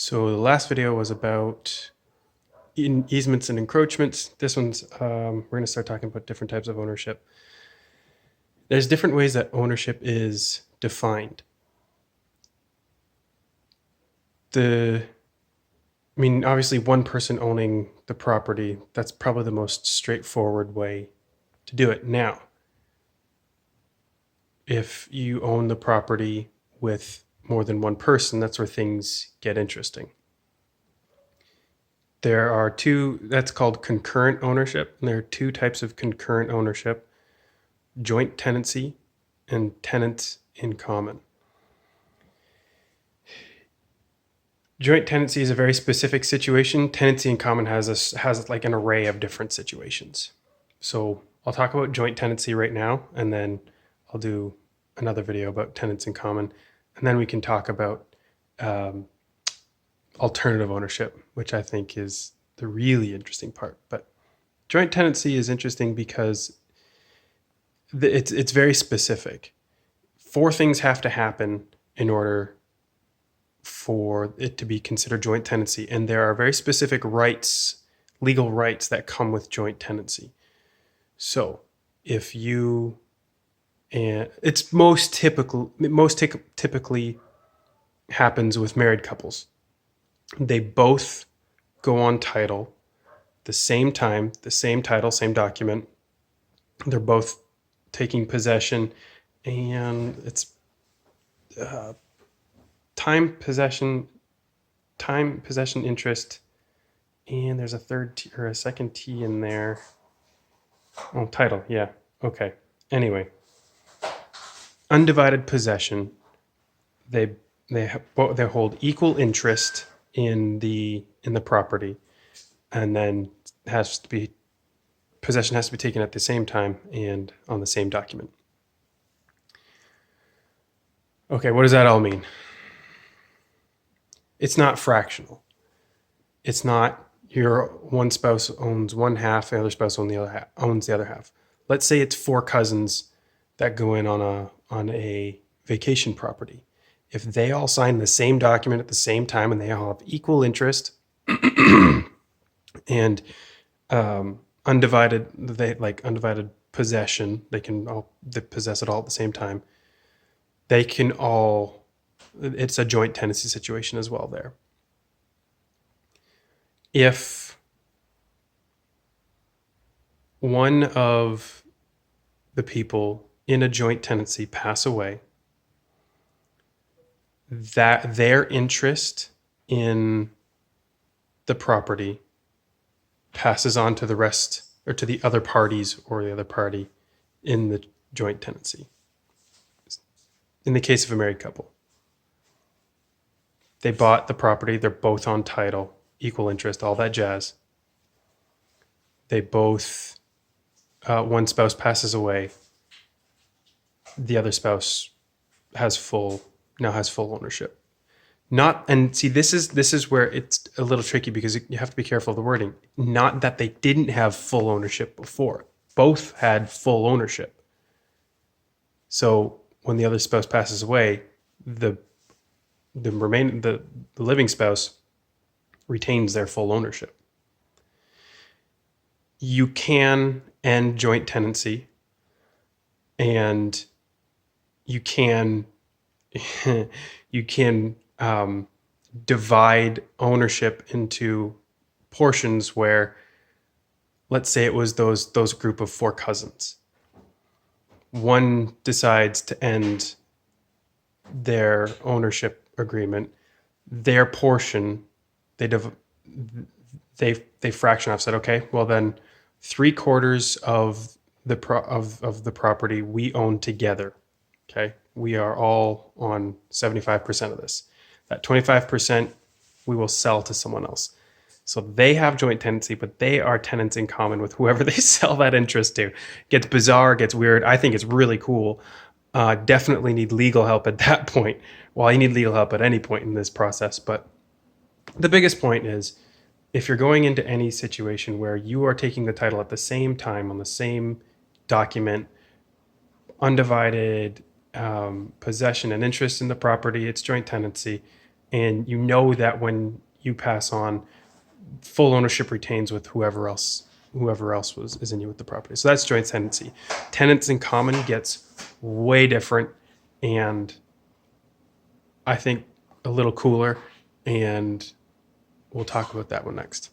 So the last video was about easements and encroachments. This one's, we're going to start talking about different types of ownership. There's different ways that ownership is defined. Obviously one person owning the property, that's probably the most straightforward way to do it. Now, if you own the property with more than one person, that's where things get interesting. There are that's called concurrent ownership. And there are two types of concurrent ownership: joint tenancy and tenants in common. Joint tenancy is a very specific situation. Tenancy in common has like an array of different situations. So I'll talk about joint tenancy right now, and then I'll do another video about tenants in common, and then we can talk about alternative ownership, which I think is the really interesting part. But joint tenancy is interesting because it's very specific. 4 things have to happen in order for it to be considered joint tenancy, and there are very specific rights, legal rights, that come with joint tenancy. So if you, and it's most typically happens with married couples. They both go on title the same time, the same title, same document. They're both taking possession, and it's time possession interest, and there's a third T or a second T in there. Oh, title, yeah, okay. Anyway, undivided possession. They hold equal interest in the property, and then possession has to be taken at the same time and on the same document. Okay, what does that all mean? It's not fractional. It's not your one spouse owns one half, the other spouse owns the other half. Let's say it's 4 cousins that go in on a vacation property. If they all sign the same document at the same time and they all have equal interest and undivided possession, they possess it all at the same time. It's a joint tenancy situation as well there. If one of the people in a joint tenancy pass away, that their interest in the property passes on to the rest, or to the other parties, or the other party in the joint tenancy. In the case of a married couple, they bought the property, they're both on title, equal interest, all that jazz. They both, one spouse passes away, the other spouse now has full ownership. This is where it's a little tricky, because you have to be careful of the wording. Not that they didn't have full ownership before. Both had full ownership. So when the other spouse passes away, the living spouse retains their full ownership. You can end joint tenancy, and you can divide ownership into portions where, let's say it was those group of 4 cousins. One decides to end their ownership agreement. Their portion, they fraction off. Said, okay, well then 3/4 of the property we own together. Okay, we are all on 75% of this. That 25% we will sell to someone else. So they have joint tenancy, but they are tenants in common with whoever they sell that interest to. Gets bizarre, gets weird. I think it's really cool. Definitely need legal help at that point. Well, you need legal help at any point in this process. But the biggest point is, if you're going into any situation where you are taking the title at the same time on the same document, undivided possession and interest in the property, it's joint tenancy, and you know that when you pass on, full ownership retains with whoever else is in you with the property. So that's joint tenancy. Tenants in common gets way different, and I think a little cooler, and we'll talk about that one next.